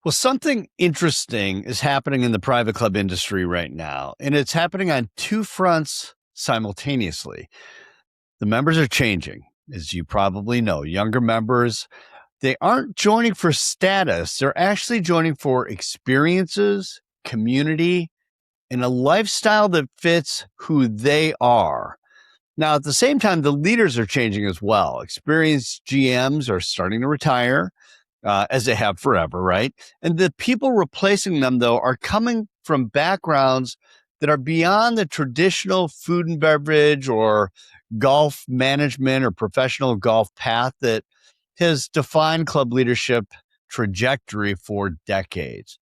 Well, something interesting is happening in the private club industry right now, and it's happening on two fronts simultaneously. The members are changing, as you probably know. Younger members, they aren't joining for status, they're actually joining for experiences, community, and a lifestyle that fits who they are. Now, at the same time, the leaders are changing as well. Experienced GMs are starting to retire, as they have forever, right? And the people replacing them, though, are coming from backgrounds that are beyond the traditional food and beverage or golf management or professional golf path that has defined club leadership trajectory for decades.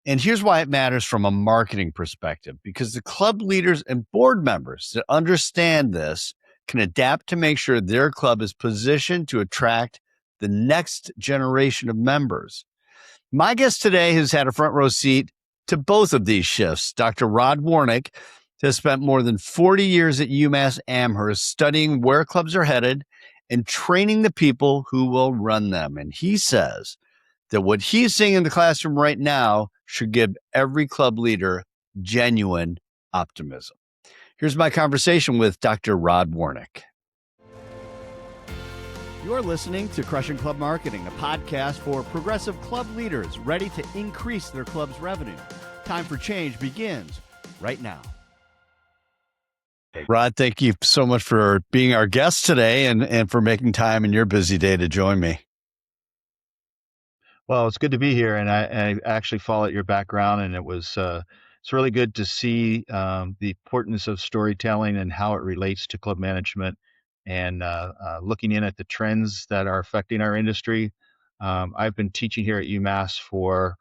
And here's why it matters from a marketing perspective, because the club leaders and board members that understand this can adapt to make sure their club is positioned to attract the next generation of members. My guest today has had a front row seat to both of these shifts. Dr. Rod Warnick has spent more than 40 years at UMass Amherst studying where clubs are headed and training the people who will run them. And he says that what he's seeing in the classroom right now should give every club leader genuine optimism. Here's my conversation with Dr. Rod Warnick. You're listening to Crushing Club Marketing, a podcast for progressive club leaders ready to increase their club's revenue. Time for change begins right now. Rod, thank you so much for being our guest today and for making time in your busy day to join me. Well, it's good to be here, and I actually followed your background, and it's really good to see the importance of storytelling and how it relates to club management, and looking in at the trends that are affecting our industry. I've been teaching here at UMass for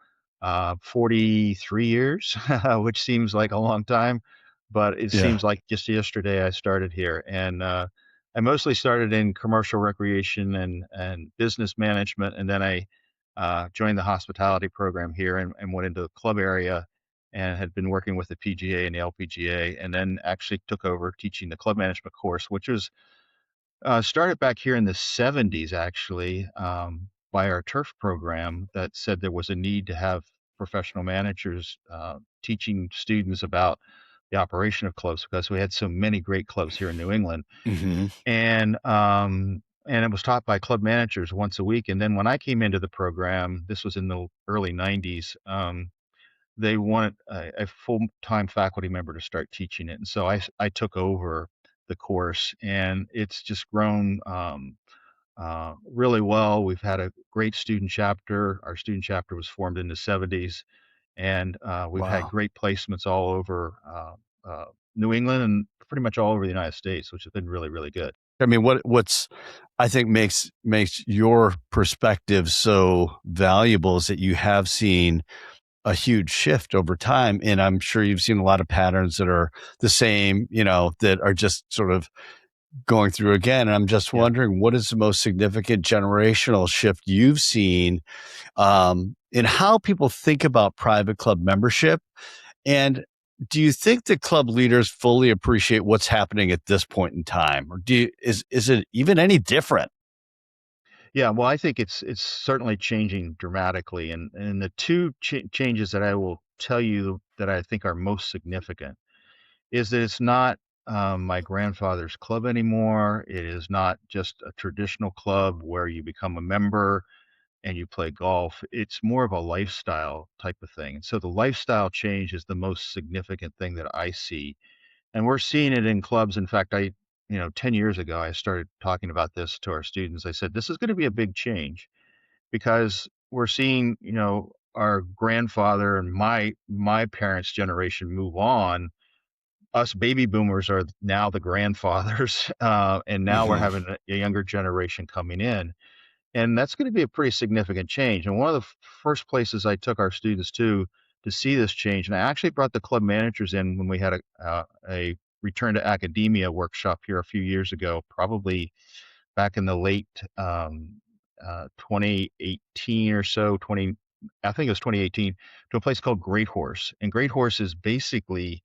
43 years, which seems like a long time, but it Yeah. seems like just yesterday I started here, and I mostly started in commercial recreation and business management, and then I joined the hospitality program here and went into the club area and had been working with the PGA and the LPGA, and then actually took over teaching the club management course, which was started back here in the 70s, actually, by our turf program that said there was a need to have professional managers teaching students about the operation of clubs because we had so many great clubs here in New England. Mm-hmm. And it was taught by club managers once a week. And then when I came into the program, this was in the early 90s, they wanted a full-time faculty member to start teaching it. And so I took over the course, and it's just grown really well. We've had a great student chapter. Our student chapter was formed in the 70s, and we've had Wow. great placements all over New England and pretty much all over the United States, which has been really, really good. I mean, what's I think makes your perspective so valuable is that you have seen a huge shift over time, and I'm sure you've seen a lot of patterns that are the same, that are just sort of going through again. And I'm just Yeah. wondering, what is the most significant generational shift you've seen in how people think about private club membership? And do you think that club leaders fully appreciate what's happening at this point in time, or is it even any different? Yeah, well, I think it's certainly changing dramatically, and the two changes that I will tell you that I think are most significant is that it's not my grandfather's club anymore. It is not just a traditional club where you become a member and you play golf. It's more of a lifestyle type of thing. And so the lifestyle change is the most significant thing that I see, and we're seeing it in clubs. In fact, 10 years ago, I started talking about this to our students. I said, this is going to be a big change because we're seeing, our grandfather and my parents' generation move on. Us baby boomers are now the grandfathers, and now we're Hmm. having a younger generation coming in. And that's going to be a pretty significant change. And one of the first places I took our students to see this change, and I actually brought the club managers in when we had a return to academia workshop here a few years ago, probably back in the late 2018 or so, I think it was 2018, to a place called Great Horse. And Great Horse is basically,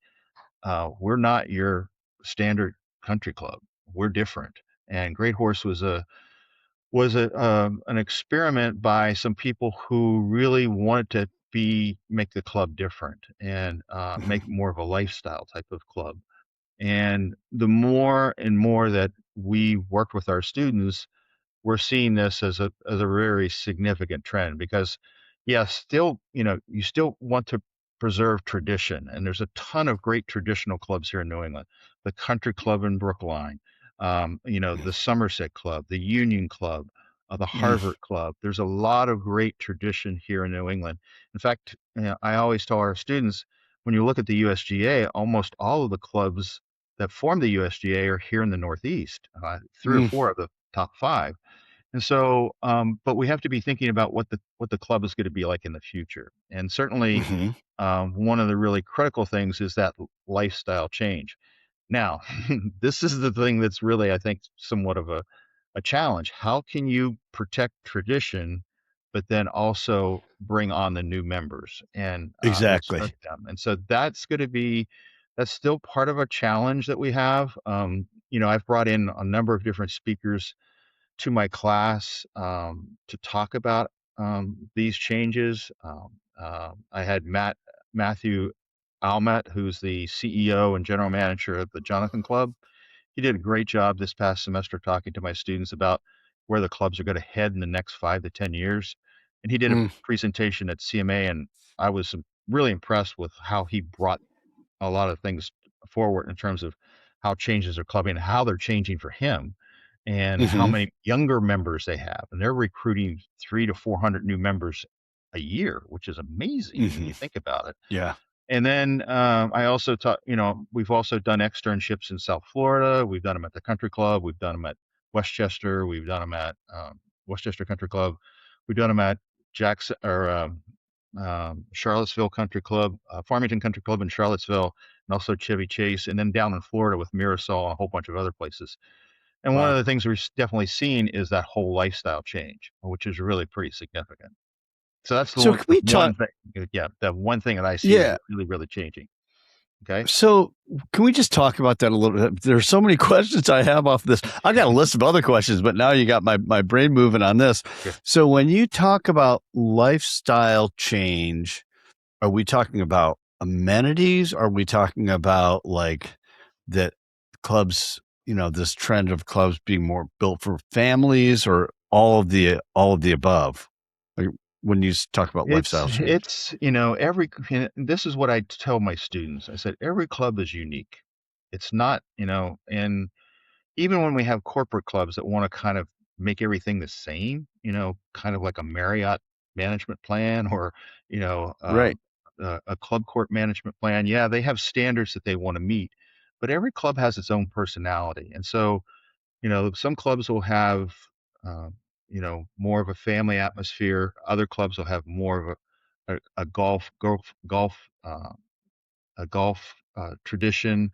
we're not your standard country club. We're different. And Great Horse was was an experiment by some people who really wanted to make the club different and make it more of a lifestyle type of club. And the more and more that we worked with our students, we're seeing this as a very significant trend because, yeah, still, you still want to preserve tradition, and there's a ton of great traditional clubs here in New England. The Country Club in Brookline, the Somerset Club, the Union Club, the Mm, Harvard Club. There's a lot of great tradition here in New England. In fact, I always tell our students, when you look at the USGA, almost all of the clubs that form the USGA are here in the Northeast. Three or mm, four of the top five. And so, but we have to be thinking about what the club is going to be like in the future. And certainly, hmm. one of the really critical things is that lifestyle change. Now, this is the thing that's really, I think, somewhat of a challenge. How can you protect tradition, but then also bring on the new members and Exactly. instruct them? And so that's still part of a challenge that we have. I've brought in a number of different speakers to my class to talk about these changes. I had Matthew Almet, who's the CEO and general manager of the Jonathan Club. He did a great job this past semester talking to my students about where the clubs are going to head in the next 5 to 10 years. And he did a Mm, presentation at CMA, and I was really impressed with how he brought a lot of things forward in terms of how changes are clubbing, how they're changing for him, and how hmm. many younger members they have. And they're recruiting 300 to 400 new members a year, which is amazing when Hmm. you think about it. Yeah. And then I also taught, we've also done externships in South Florida. We've done them at the Country Club. We've done them at Westchester. We've done them at Westchester Country Club. We've done them at Jackson or Charlottesville Country Club, Farmington Country Club in Charlottesville, and also Chevy Chase, and then down in Florida with Mirasol and a whole bunch of other places. And one Wow. of the things we're definitely seeing is that whole lifestyle change, which is really pretty significant. So that's So can the we one talk? thing, yeah, the one thing that I see is Yeah. really, really changing. Okay. So can we just talk about that a little bit? There's so many questions I have off this. I got a list of other questions, but now you got my brain moving on this. Okay. So when you talk about lifestyle change, are we talking about amenities? Are we talking about like that clubs, this trend of clubs being more built for families, or all of the above? Like when you talk about lifestyle change. And this is what I tell my students. I said, every club is unique. It's not, and even when we have corporate clubs that want to kind of make everything the same, kind of like a Marriott management plan or, you know, Right. um, a club court management plan. Yeah, they have standards that they want to meet, but every club has its own personality. And so, some clubs will have, um, more of a family atmosphere. Other clubs will have more of a golf tradition,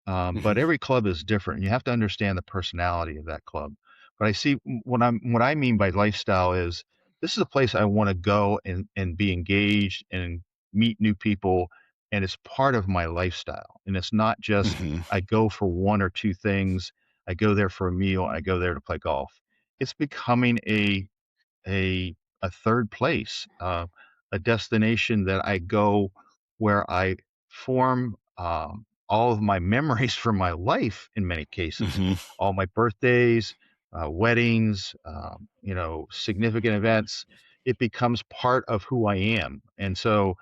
but Hmm. every club is different. You have to understand the personality of that club. But I see what I mean by lifestyle is this is a place I want to go and be engaged and meet new people, and it's part of my lifestyle. And it's not just Hmm. I go for one or two things. I go there for a meal. I go there to play golf. It's becoming a a third place, a destination that I go where I form all of my memories from my life in many cases, Hmm. all my birthdays, weddings, significant events. It becomes part of who I am, and so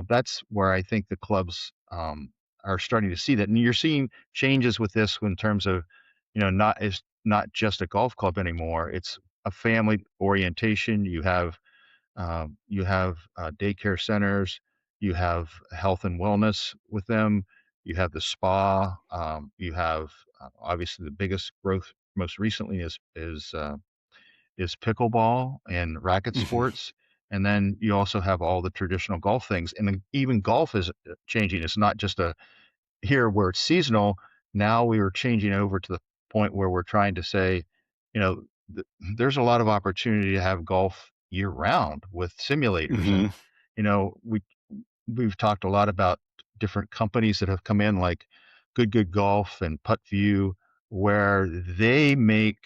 that's where I think the clubs are starting to see that, and you're seeing changes with this in terms of, not just a golf club anymore. It's a family orientation. You have daycare centers. You have health and wellness with them. You have the spa. You have obviously the biggest growth most recently is pickleball and racket Hmm. sports. And then you also have all the traditional golf things. And then even golf is changing. It's not just a here where it's seasonal. Now we are changing over to the point where we're trying to say, you know, there's a lot of opportunity to have golf year round with simulators. Hmm. And, you know, we we've talked a lot about different companies that have come in like Good Golf and Putt View, where they make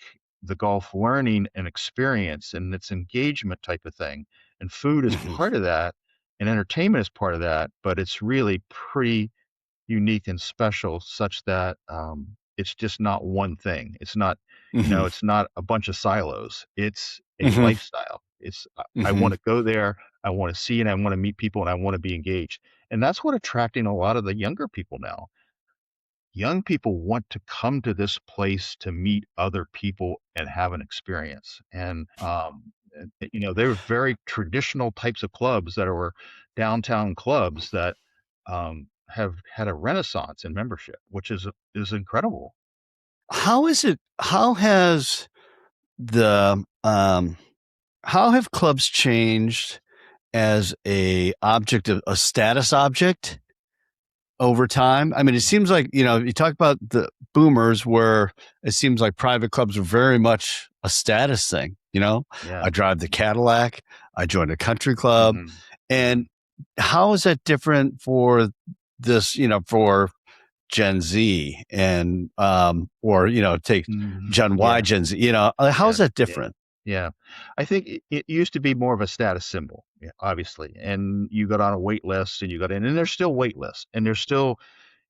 the golf learning and experience and its engagement type of thing. And food is Hmm. part of that, and entertainment is part of that, but it's really pretty unique and special, such that it's just not one thing. It's not, Hmm. it's not a bunch of silos. It's a Hmm. lifestyle. I Hmm. want to go there. I want to see, and I want to meet people, and I want to be engaged. And that's what attracting a lot of the younger people now. Young people want to come to this place to meet other people and have an experience. There were very traditional types of clubs that were downtown clubs that have had a renaissance in membership, which is incredible. How is it? The how have clubs changed as a status object over time? I mean, it seems like, you talk about the boomers where it seems like private clubs are very much a status thing. Yeah. I drive the Cadillac, I joined a country club. Hmm. And Hmm. how is that different for this, for Gen Z and, or, take Hmm. Gen Y, Yeah. Gen Z, how is Yeah. that Yeah. different? Yeah. I think it used to be more of a status symbol, yeah, obviously. And you got on a wait list and you got in, and there's still wait lists, and there's still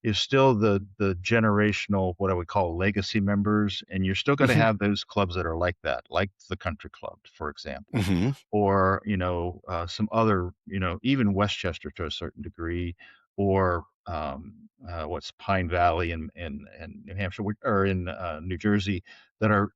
is still the generational, what I would call legacy members, and you're still going to Hmm. have those clubs that are like that, like the country club, for example, Hmm. or some other, even Westchester to a certain degree, or what's Pine Valley in New Hampshire or in New Jersey, that are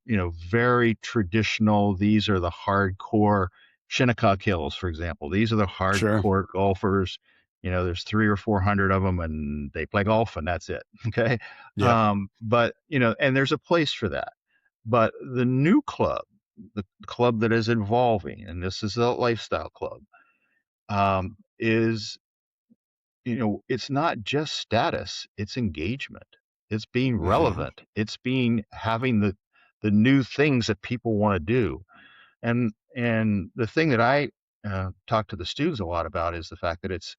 very traditional. These are the hardcore Shinnecock Hills, for example. These are the Sure. hardcore golfers. There's 300 or 400 of them, and they play golf, and that's it. Okay. Yep. But and there's a place for that. But the new club, the club that is evolving, and this is a lifestyle club, is, it's not just status, it's engagement. It's being Hmm. relevant. It's being having the new things that people want to do. And the thing that I talk to the students a lot about is the fact that it's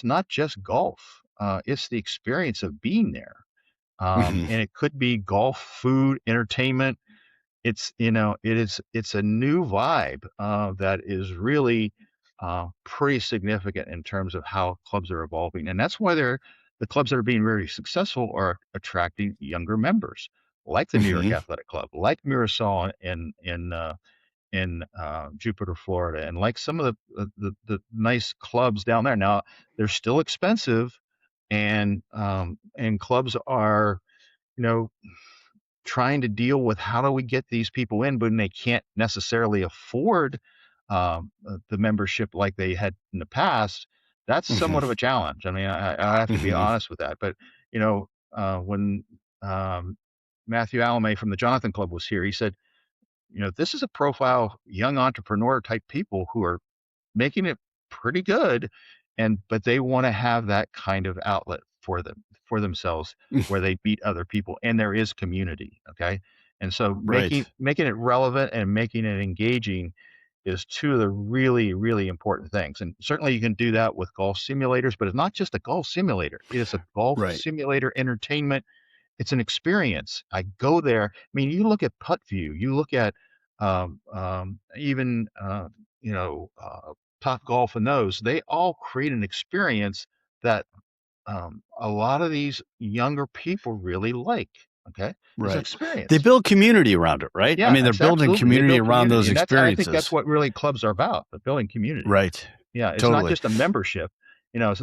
not just golf. It's the experience of being there. Hmm. And it could be golf, food, entertainment. It's a new vibe that is really pretty significant in terms of how clubs are evolving, and that's why the clubs that are being very successful are attracting younger members, like the New York Hmm. Athletic Club, like Mirasol in Jupiter, Florida, and like some of the nice clubs down there. Now they're still expensive, and clubs are, you know trying to deal with how do we get these people in, but they can't necessarily afford the membership like they had in the past. That's Hmm. somewhat of a challenge. I mean, I have to be Hmm. honest with that. But when Matthew Alamay from the Jonathan Club was here, he said, this is a profile young entrepreneur type people who are making it pretty good, but they want to have that kind of outlet for themselves, where they meet other people and there is community. Okay. And so Right. making it relevant and making it engaging is two of the really, really important things. And certainly you can do that with golf simulators, but it's not just a golf simulator, it is a golf Right. simulator entertainment. It's an experience. I go there. I mean, you look at Putt View, you look at even you know Top Golf, and those. They all create an experience that a lot of these younger people really like. Okay, it's an Right. They experience. build community around it, right? I Yeah, mean, they're it's building absolutely, they community build around community, those and I think that's experiences. what really clubs are about, but building community. Right. Yeah, it's not Totally. just a membership. It's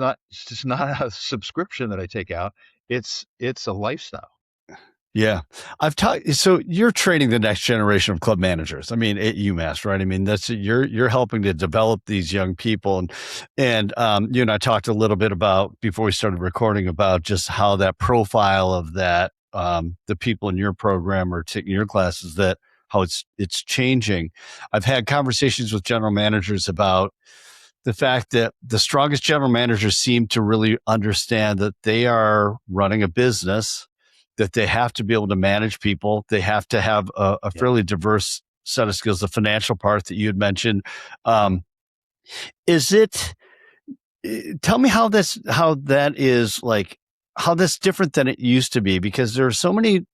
not a subscription that I take out. It's a lifestyle. Yeah. I've talked, so you're training the next generation of club managers. I mean, at UMass, right? I mean, you're helping to develop these young people. And you and I talked a little bit about, before we started recording, about just how that profile of the people in your program or taking your classes, that how it's changing. I've had conversations with general managers about the fact that the strongest general managers seem to really understand that they are running a business, that they have to be able to manage people. They have to have a Yeah. fairly diverse set of skills. The financial part that you had mentioned. Hmm. Um, is it, tell me how that is like, how that's different than it used to be, because there are so many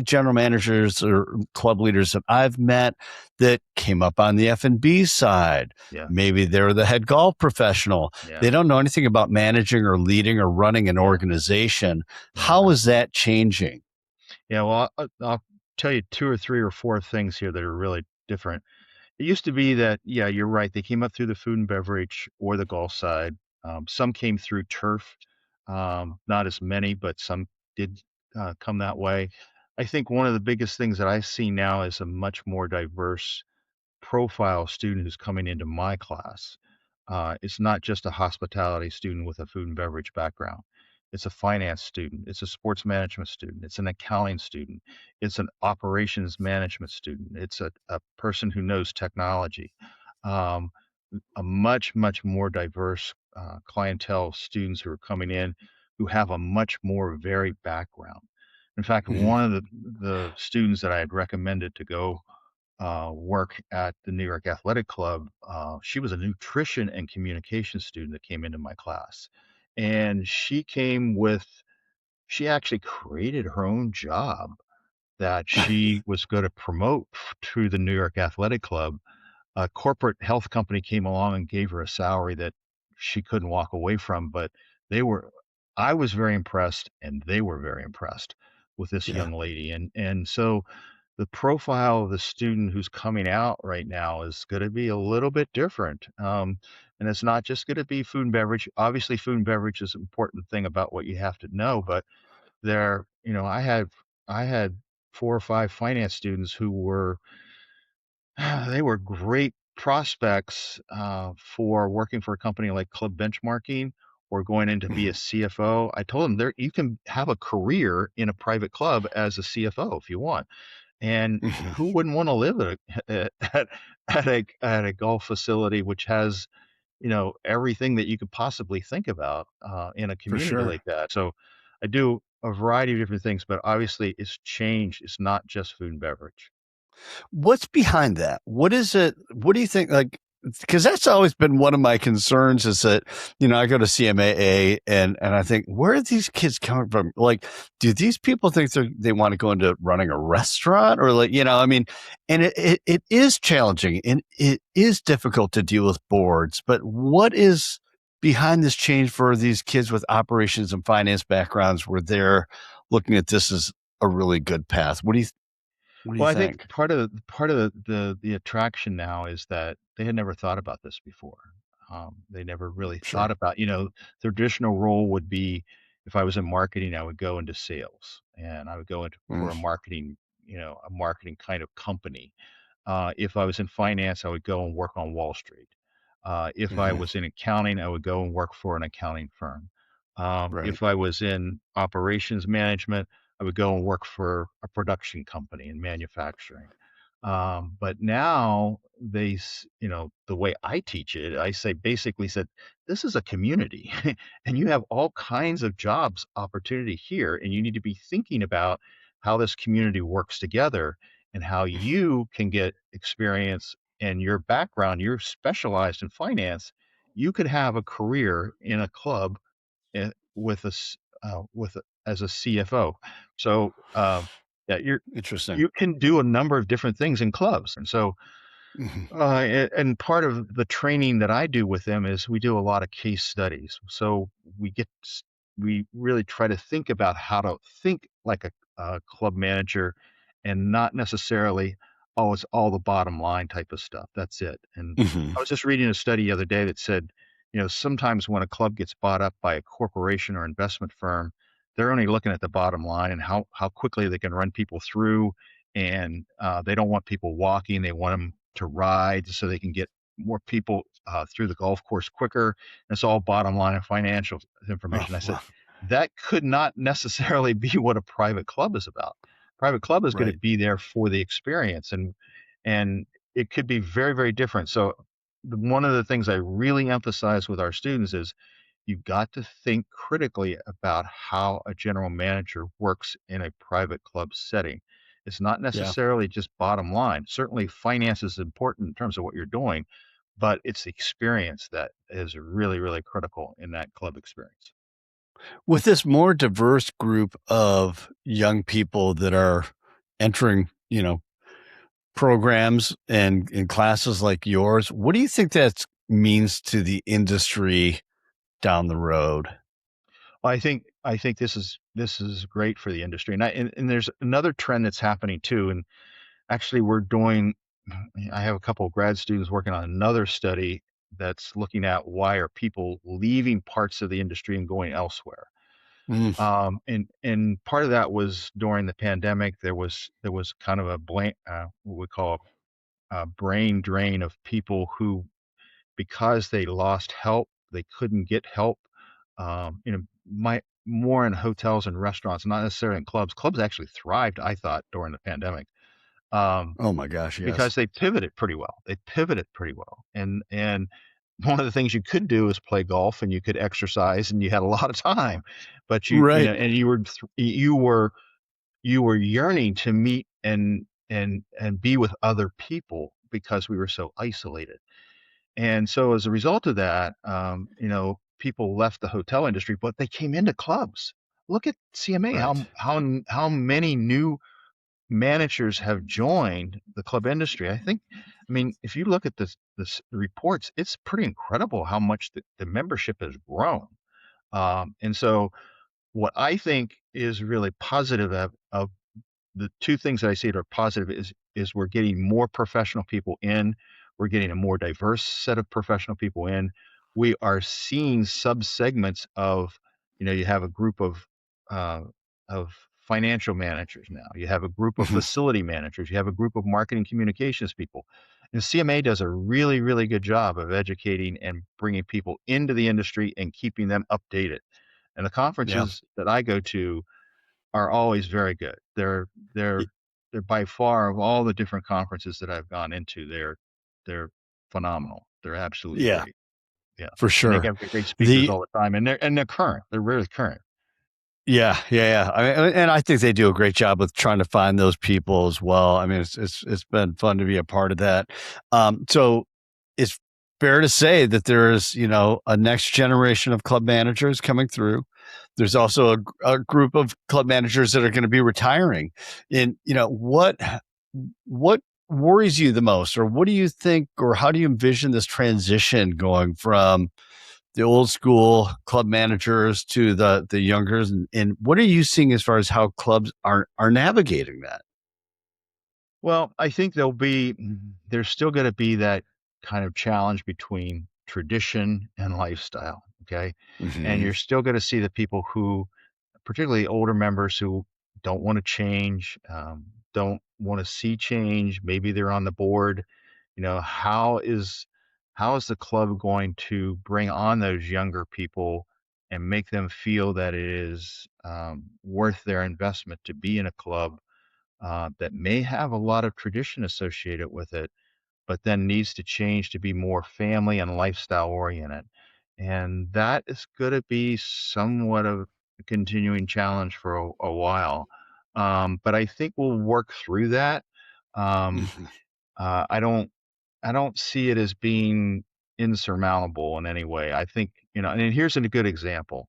general managers or club leaders that I've met that came up on the F&B side. Yeah, Maybe they're the head golf professional. yeah, They don't know anything about managing or leading or running an yeah, organization. yeah. How is that changing? Yeah, well, I'll tell you 2 or 3 or 4 things here that are really different. It used to be that, yeah, you're right, they came up through the food and beverage or the golf side. Some came through turf, not as many, but some did, come that way. I think one of the biggest things that I see now is a much more diverse profile student who's coming into my class. It's not just a hospitality student with a food and beverage background. It's a finance student. It's a sports management student. It's an accounting student. It's an operations management student. It's a person who knows technology. Um, a much, much more diverse clientele of students who are coming in who have a much more varied background. In fact, Mhm. one of the students that I had recommended to go work at the New York Athletic Club. She was a nutrition and communication student that came into my class. And she actually created her own job that she was going to promote through the New York Athletic Club. A corporate health company came along and gave her a salary that she couldn't walk away from, but they were, I was very impressed and they were very impressed with this Yeah. young lady. And so the profile of the student who's coming out right now is going to be a little bit different. And it's not just going to be food and beverage. Obviously, food and beverage is an important thing about what you have to know, but I had 4 or 5 finance students who were they were great prospects for working for a company like Club Benchmarking or going in to be a Mhm. CFO. I told them there you can have a career in a private club as a CFO if you want. And Mhm. who wouldn't want to live at a golf facility which has, everything that you could possibly think about in a For community sure. like that. So I do a variety of different things, but obviously it's changed. It's not just food and beverage. What's behind that? What is it? What do you think? Like, because that's always been one of my concerns is that, I go to CMAA and I think, where are these kids coming from? Like, do these people think they want to go into running a restaurant or like, I mean, and it is challenging and it is difficult to deal with boards, but what is behind this change for these kids with operations and finance backgrounds where they're looking at this as a really good path? What do you Well, I think think? part of the attraction now is that they had never thought about this before. They never really thought Sure. about, the traditional role would be if I was in marketing, I would go into sales and I would go into Mm. for a marketing kind of company. If I was in finance, I would go and work on Wall Street. If I Mhm. was in accounting, I would go and work for an accounting firm. Right. If I was in operations management, I would go and work for a production company in manufacturing. But now the way I teach it, I say basically said, this is a community and you have all kinds of jobs opportunity here. And you need to be thinking about how this community works together and how you can get experience and your background. You're specialized in finance. You could have a career in a club as a CFO. So yeah, Interesting. you can do a number of different things in clubs, and so Mhm. and part of the training that I do with them is we do a lot of case studies. So we really try to think about how to think like a club manager and not necessarily, oh, it's all the bottom line type of stuff. That's it. And Mhm. I was just reading a study the other day that said, sometimes when a club gets bought up by a corporation or investment firm, they're only looking at the bottom line and how quickly they can run people through and they don't want people walking. They want them to ride so they can get more people through the golf course quicker. And it's all bottom line and financial Oh, information. I said wow. that could not necessarily be what a private club is about. Private club is going to Right. be there for the experience, and it could be very very different. So one of the things I really emphasize with our students is you've got to think critically about how a general manager works in a private club setting. It's not Yeah. necessarily just bottom line. Certainly, finance is important in terms of what you're doing, but it's the experience that is really, really critical in that club experience. With this more diverse group of young people that are entering, programs and in classes like yours, what do you think that means to the industry down the road? Well, I think this is great for the industry, and there's another trend that's happening too. And actually, we're doing. I have a couple of grad students working on another study that's looking at why are people leaving parts of the industry and going elsewhere. Mm, And part of that was during the pandemic. There was kind of a what we call a brain drain of people who, because they lost help, they couldn't get help. My more in hotels and restaurants, not necessarily in clubs. Clubs actually thrived, I thought, during the pandemic, um, oh my gosh, yes. because they pivoted pretty well. And one of the things you could do is play golf, and you could exercise, and you had a lot of time, but Right. and you were yearning to meet and be with other people because we were so isolated. And so as a result of that, people left the hotel industry, but they came into clubs. Look at CMA, Right. how many new managers have joined the club industry. I mean, if you look at this reports, it's pretty incredible how much the membership has grown. And so what I think is really positive of the two things that I see that are positive is we're getting more professional people in. We're getting a more diverse set of professional people in. We are seeing subsegments of, you have a group uh, of financial managers now. You have a group of Mhm. facility managers. You have a group of marketing communications people. And CMA does a really, really good job of educating and bringing people into the industry and keeping them updated. And the Yeah. conferences that I go to are always very good. They're Y- they're by far, of all the different conferences that I've gone into, they're phenomenal. They're absolutely Yeah, great. Yeah. for And they sure. have great speakers The all the time, and they're current. They're really current. Yeah, yeah, yeah. And I think they do a great job with trying to find those people as well. I mean, it's been fun to be a part of that. So it's fair to say that there is, a next generation of club managers coming through. There's also a group of club managers that are going to be retiring. And what worries you the most, or what do you think, or how do you envision this transition going from the old school club managers to the youngers, and what are you seeing as far as how clubs are navigating that? Well, I think there's still going to be that kind of challenge between tradition and lifestyle. Okay. And Hmm. you're still going to see the people who, particularly older members, who don't want to change, don't want to see change. Maybe they're on the board. How is the club going to bring on those younger people and make them feel that it is worth their investment to be in a club that may have a lot of tradition associated with it, but then needs to change to be more family and lifestyle oriented. And that is going to be somewhat of a continuing challenge for a while. But I think we'll work through that. Um, Hmm. I don't see it as being insurmountable in any way. I think, and here's a good example.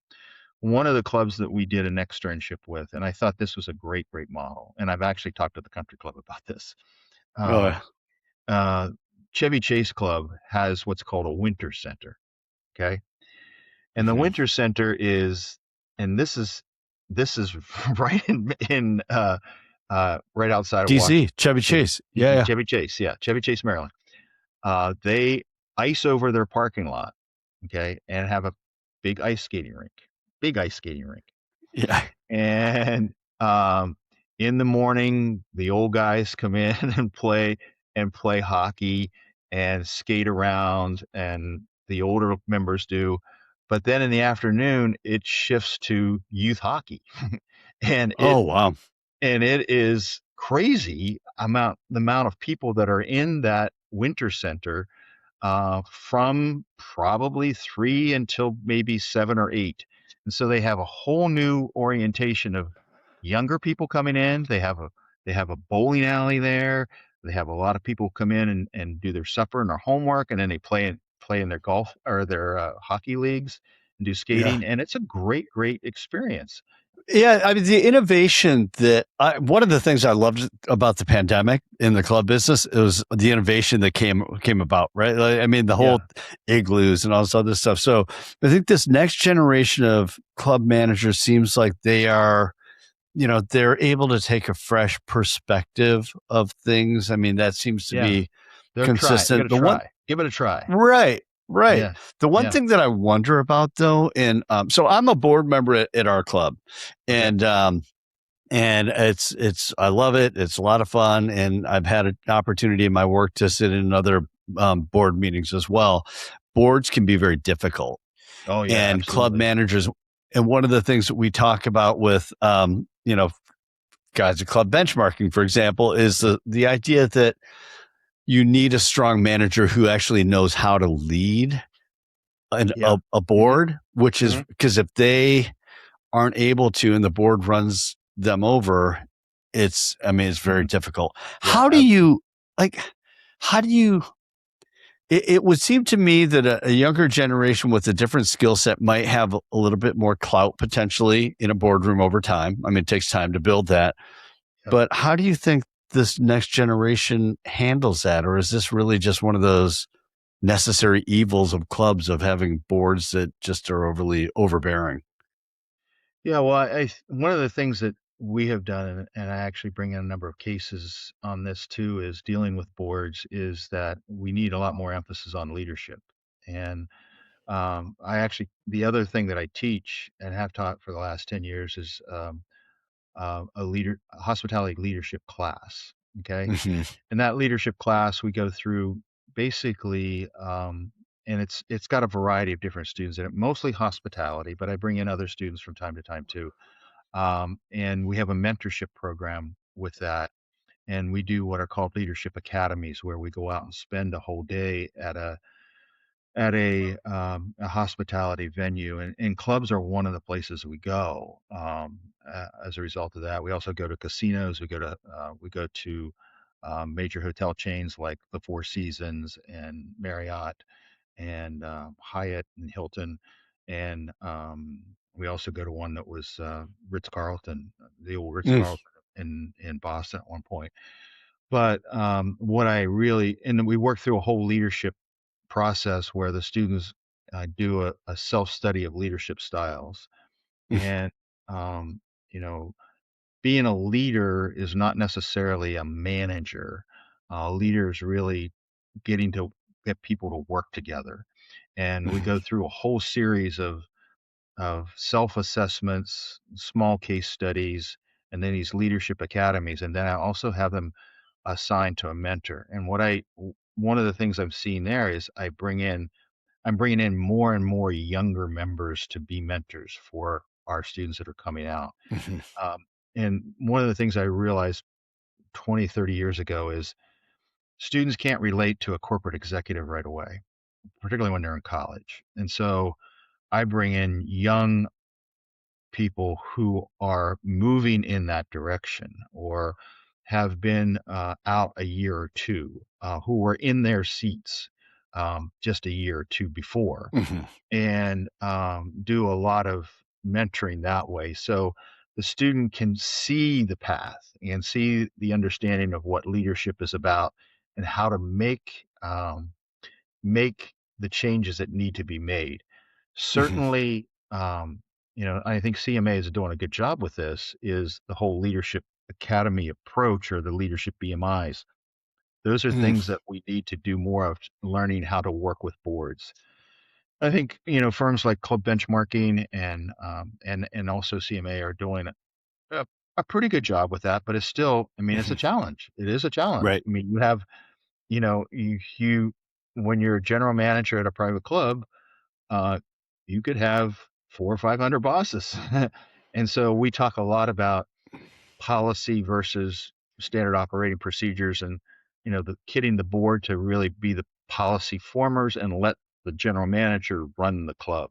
One of the clubs that we did an externship with, and I thought this was a great, great model. And I've actually talked to the country club about this. Oh Um, yeah. uh, Chevy Chase Club has what's called a winter center. Okay. And the Hmm. winter center and this is right right outside of DC, Washington, Chevy D.C. Chase. Yeah, yeah. Chevy Chase, yeah, Chevy Chase, Maryland. They ice over their parking lot, okay, and have a big ice skating rink. Yeah. And in the morning, the old guys come in and play hockey and skate around, and the older members do. But then in the afternoon, it shifts to youth hockey, and it Oh wow. and it is crazy the amount of people that are in that winter center from probably 3 until maybe 7 or 8. And so they have a whole new orientation of younger people coming in. They have a bowling alley there. They have a lot of people come in and do their supper and their homework, and then they play in their golf or their hockey leagues. and do Yeah. skating, and it's a great experience. Yeah, I mean the innovation that one of the things I loved about the pandemic in the club business is the innovation that came about, right? Like, I mean the Yeah, whole igloos and all this other stuff. So I think this next generation of club managers seems like they are, they're able to take a fresh perspective of things. I mean that seems to yeah. be They're try. You got consistent. to The one try. Give it a try. Right, right. Yeah, The one yeah. thing that I wonder about though, and so I'm a board member at our club, Okay. and it's I love it. It's a lot of fun, and I've had an opportunity in my work to sit in other board meetings as well. Boards can be very difficult, Oh yeah, and club absolutely. managers. And one of the things that we talk about with guys at club benchmarking, for example, is the idea that you need a strong manager who actually knows how to lead Yeah. a Hmm. board, which is Hmm. because if they aren't able to and the board runs them over, it's very Hmm. difficult. Yeah, How do absolutely. you like how do you it would seem to me that a younger generation with a different skill set might have a little bit more clout potentially in a boardroom over time. I mean, it takes time to build that. Yep. But how do you think this next generation handles that? Or is this really just one of those necessary evils of clubs of having boards that just are overly overbearing? Yeah, well, one of the things that we have done, and I actually bring in a number of cases on this too, is dealing with boards, is that we need a lot more emphasis on leadership. And the other thing that I teach and have taught for the last 10 years is a hospitality leadership class. Okay. Mhm. In that leadership class, we go through basically, and it's got a variety of different students in it, mostly hospitality, but I bring in other students from time to time too. And we have a mentorship program with that. And we do what are called leadership academies, where we go out and spend a whole day at a hospitality venue, and clubs are one of the places we go. As a result of that, we also go to casinos. We go to major hotel chains like the Four Seasons and Marriott and Hyatt and Hilton, and we also go to one that was Ritz Carlton, the old Ritz Mm, Carlton in Boston at one point. But what I really and then we work through a whole leadership process where the students do a self study of leadership styles, mm, and um, you know, being a leader is not necessarily a manager. A leader is really getting to get people to work together. And we mhm, go through a whole series of self-assessments, small case studies, and then these leadership academies. And then I also have them assigned to a mentor. And one of the things I'm seeing there is I'm bringing in more and more younger members to be mentors for our students that are coming out. mhm, Um, and one of the things I realized 20, 30 years ago is students can't relate to a corporate executive right away, particularly when they're in college. And so I bring in young people who are moving in that direction or have been out a year or two, who were in their seats just a year or two before, mhm, and do a lot of mentoring that way. So the student can see the path and see the understanding of what leadership is about and how to make the changes that need to be made. mhm, Certainly, I think CMA is doing a good job with this. Is the whole leadership academy approach or the leadership BMIs? Those are mhm. things that we need to do more of, learning how to work with boards. I think firms like Club Benchmarking and also CMA are doing a, a pretty good job with that. But it's still, I mean, it's a Mhm. challenge. It is a challenge. Right. I mean, you have, you when you're a general manager at a private club, uh, you could have 400 or 500 bosses, and so we talk a lot about policy versus standard operating procedures, and the kitting the board to really be the policy formers and let the general manager run the club.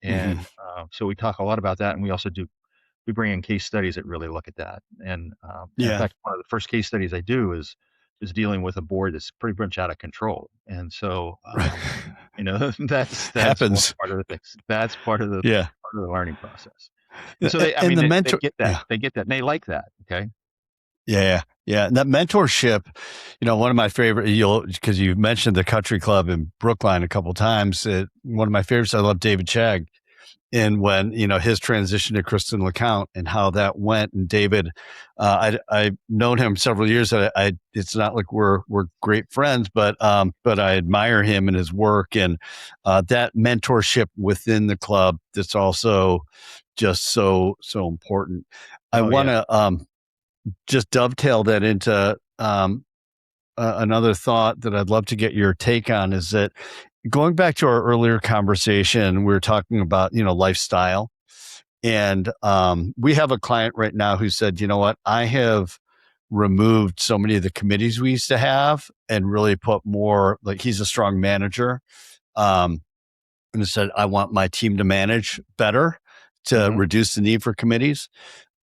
Mhm. And so we talk a lot about that, and we bring in case studies that really look at that. And in Yeah. fact, one of the first case studies I do is is dealing with a board that's pretty much out of control. And so, that's one Happens. part of the things. That's Yeah. part of the learning process. And so they, I And mean, the they mentor, get that. yeah. They get that. And they like that. Okay. Yeah, yeah. And that mentorship, one of my favorite, because you mentioned the country club in Brookline a couple times. One of my favorites, I love David Chagg. And when, his transition to Kristen LeCount and how that went. And David, I've known him several years. It's not like we're great friends, but I admire him and his work, and that mentorship within the club. That's also just so important. I Oh want yeah. to just dovetail that into another thought that I'd love to get your take on, is that going back to our earlier conversation, we were talking about, lifestyle. And we have a client right now who said, you know what, I have removed so many of the committees we used to have and really put more, like, he's a strong manager. Um, and said, I want my team to manage better to Hmm. reduce the need for committees.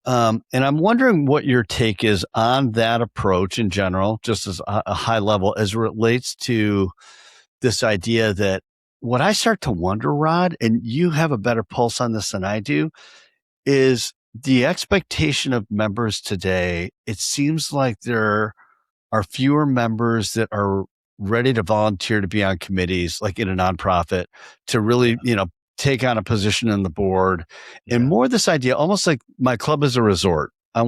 And I'm wondering what your take is on that approach in general, just as a high level, as it relates to this idea that what I start to wonder, Rod, and you have a better pulse on this than I do, is the expectation of members today. It seems like there are fewer members that are ready to volunteer to be on committees, like in a nonprofit, to Yeah. really, take on a position in the board, and Yeah. more this idea, almost like my club is a resort. I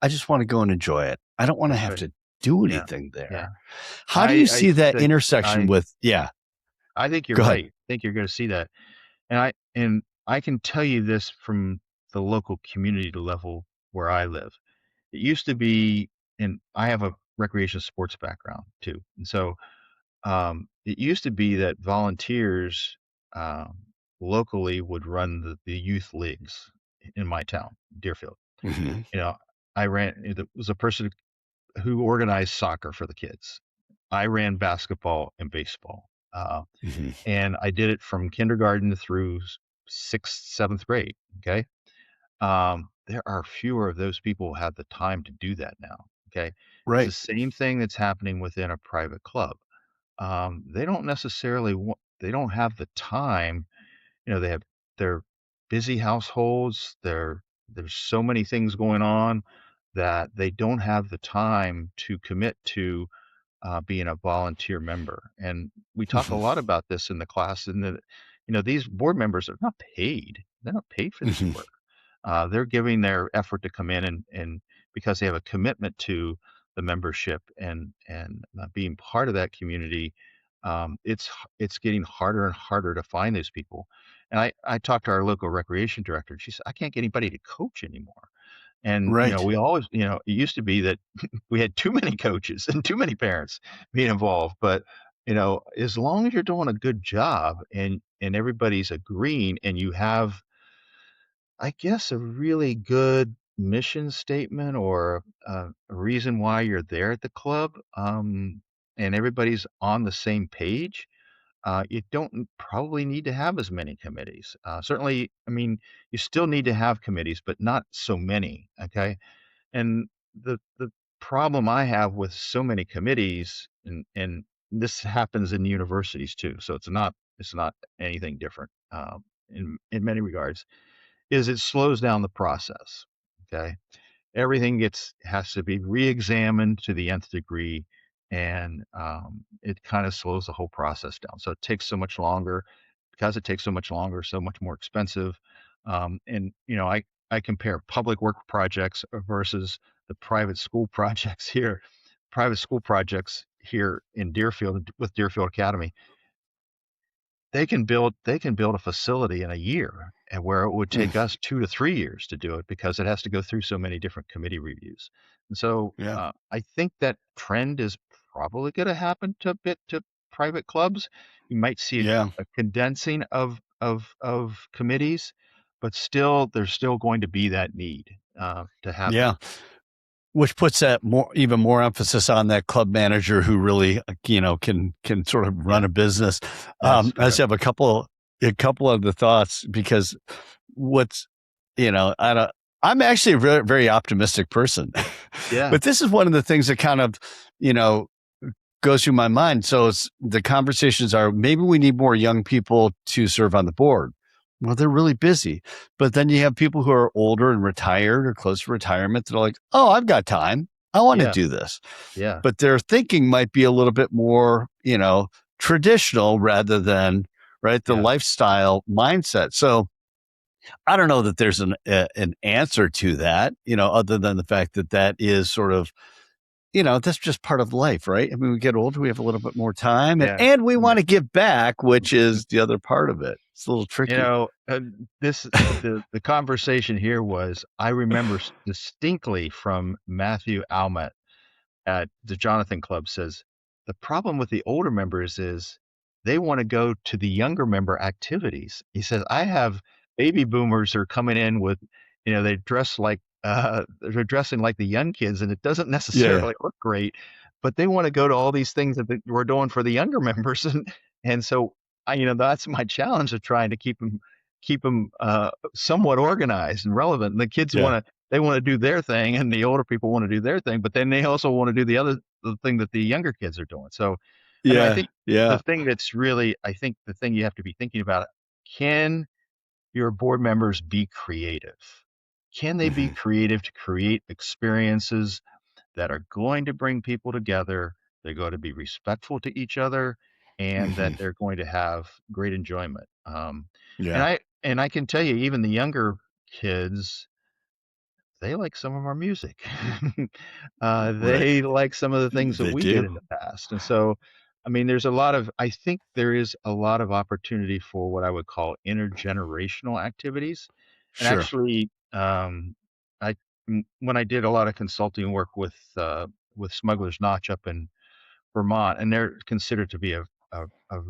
just want to go and enjoy it. I don't want to That's have right. to do Yeah. anything Yeah. there. How do you I see that think intersection I with, yeah, I think you're go ahead. right. I think you're going to see that. And I can tell you this from the local community level where I live. It used to be, and I have a recreation sports background too. And so it used to be that volunteers um, locally would run the youth leagues in my town, Deerfield. Hmm. You know, it was a person who organized soccer for the kids. I ran basketball and baseball. Hmm. And I did it from kindergarten through sixth, seventh grade. Okay. There are fewer of those people who have the time to do that now. Okay. It's the Right. same thing that's happening within a private club. They don't necessarily they don't have the time. They have their busy households. There's so many things going on that they don't have the time to commit to being a volunteer member. And we talk a lot about this in the class, and that these board members are not paid. They're not paid for this Hmm. work. They're giving their effort to come in, and because they have a commitment to the membership and being part of that community. It's getting harder and harder to find those people. And I talked to our local recreation director, and she said, I can't get anybody to coach anymore. And Right. we always, it used to be that we had too many coaches and too many parents being involved. But as long as you're doing a good job and everybody's agreeing, and you have, I guess, a really good mission statement, or a reason why you're there at the club, and everybody's on the same page, you don't probably need to have as many committees. Certainly, I mean, you still need to have committees, but not so many. Okay. And the problem I have with so many committees, and this happens in universities too, so it's not anything different in many regards, is it slows down the process. Okay. Everything has to be re-examined to the nth degree, and it kind of slows the whole process down. So it takes so much longer. Because it takes so much longer, so much more expensive. And I compare public work projects versus the private school projects here. Private school projects here in Deerfield with Deerfield Academy, they can build a facility in a year, and where it would Mm. take us 2 to 3 years to do it, because it has to go through so many different committee reviews. And so Yeah. I think that trend is probably going to happen to a bit to private clubs. You might see Yeah. a condensing of committees, but still there's still going to be that need to have Yeah. those. Which puts even more emphasis on that club manager who really, can sort of run Yeah, a business. that's I just correct. have a couple of the thoughts, because what's, I don't, I'm actually a very, very optimistic person, Yeah. but this is one of the things that kind of, you know, goes through my mind. So the conversations are maybe we need more young people to serve on the board. Well, they're really busy. But then you have people who are older and retired or close to retirement that are like, oh, I've got time. I want to Yeah, do this. yeah, But their thinking might be a little bit more, traditional rather than right the yeah, lifestyle mindset. So I don't know that there's an answer to that, other than the fact that that is sort of, that's just part of life, right? I mean, we get older, we have a little bit more time, and, yeah, and we yeah. want to give back, which is the other part of it. It's a little You tricky. know, this the conversation here was I remember distinctly from Matthew Almet at the Jonathan Club says, the problem with the older members is they want to go to the younger member activities. He says, I have baby boomers are coming in with, they dress like, they're dressing like the young kids and it doesn't Yeah, yeah, necessarily look great, but they want to go to all these things that we're doing for the younger members. And so that's my challenge of trying to keep them somewhat organized and relevant. And the kids yeah, they want to do their thing and the older people want to do their thing, but then they also want to do the thing that the younger kids are doing. So, and I yeah, think the yeah. thing that's really, I think the thing you have to be thinking about, can your board members be creative? Can they be Hmm. creative to create experiences that are going to bring people together? They're going to be respectful to each other and that Hmm. they're going to have great enjoyment. And Yeah, I can tell you, even the younger kids, they like some of our music. right. They like some of the things that They we did in do. the past. And so, I mean, I think there is a lot of opportunity for what I would call intergenerational activities. And Sure. actually, I, when I did a lot of consulting work with Smuggler's Notch up in Vermont, and they're considered to be a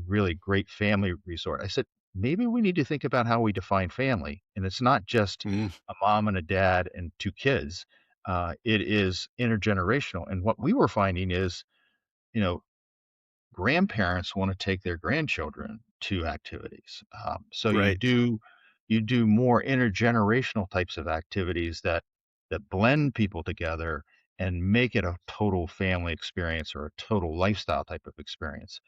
really great family resort. I said, maybe we need to think about how we define family. And it's not just Mm, a mom and a dad and two kids. It is intergenerational. And what we were finding is, you know, grandparents want to take their grandchildren to activities. So right. you do more intergenerational types of activities that blend people together and make it a total family experience or a total lifestyle type of experience.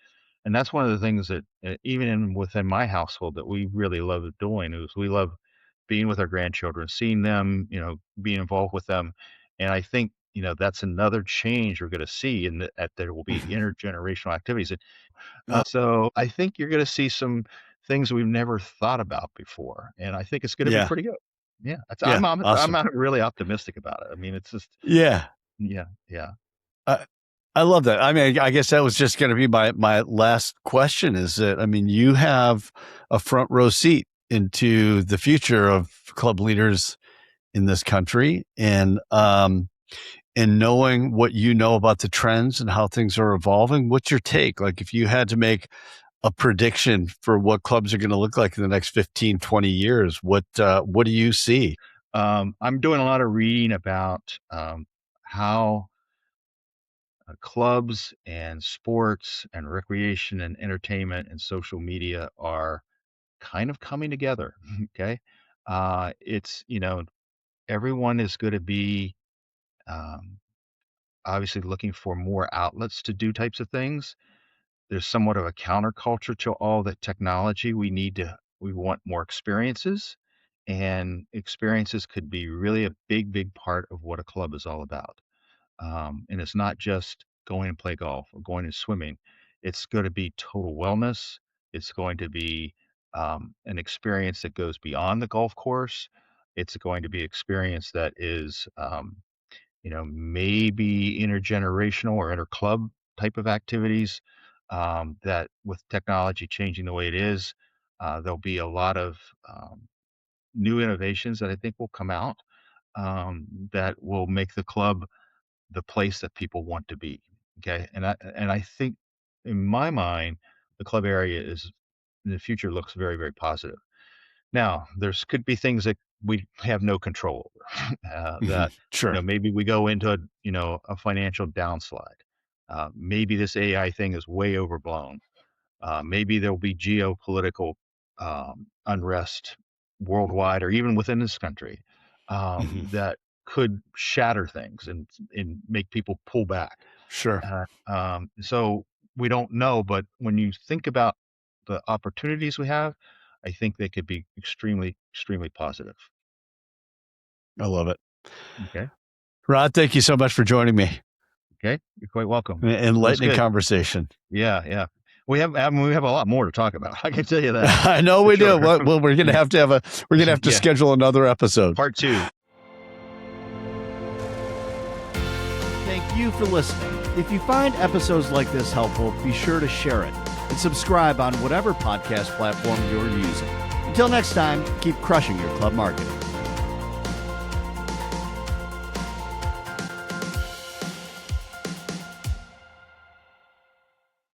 And that's one of the things that even within my household that we really love doing is we love being with our grandchildren, seeing them, being involved with them. And I think, that's another change we're going to see in that there will be Mhm. intergenerational activities. Uh, So I think you're going to see some things we've never thought about before. And I think it's going to be yeah, pretty good. Yeah. yeah, I'm awesome. really optimistic about it. I mean, it's just, Yeah, yeah, yeah. I I love that. I mean, I guess that was just going to be my last question. Is that I mean, you have a front row seat into the future of club leaders in this country, and knowing what you know about the trends and how things are evolving. What's your take? Like, if you had to make a prediction for what clubs are going to look like in the next 15, 20 years, what do you see? I'm doing a lot of reading about how clubs and sports and recreation and entertainment and social media are kind of coming together. Okay. It's, everyone is going to be um, obviously looking for more outlets to do types of things. There's somewhat of a counterculture to all the technology. We want more experiences, and experiences could be really a big, big part of what a club is all about. And it's not just going and play golf or going and swimming. It's going to be total wellness. It's going to be an experience that goes beyond the golf course. It's going to be experience that is, maybe intergenerational or interclub type of activities. That with technology changing the way it is, there'll be a lot of new innovations that I think will come out that will make the club the place that people want to be. Okay. And I think in my mind, the club area is in the future looks very, very positive. Now, there's could be things that we have no control over. Mhm. That Sure. maybe we go into a financial downslide. Maybe this AI thing is way overblown. Maybe there'll be geopolitical unrest worldwide or even within this country Mhm. that could shatter things and make people pull back. Sure. So we don't know, but when you think about the opportunities we have, I think they could be extremely, extremely positive. I love it. Okay. Rod, thank you so much for joining me. Okay. You're quite welcome. Enlightening good. conversation. Yeah. Yeah. We have a lot more to talk about. I can tell you that. I know we sure. do. Well, we're going to have to Yeah. schedule another episode. Part 2. Thank you for listening. If you find episodes like this helpful, be sure to share it and subscribe on whatever podcast platform you're using. Until next time, keep crushing your club marketing.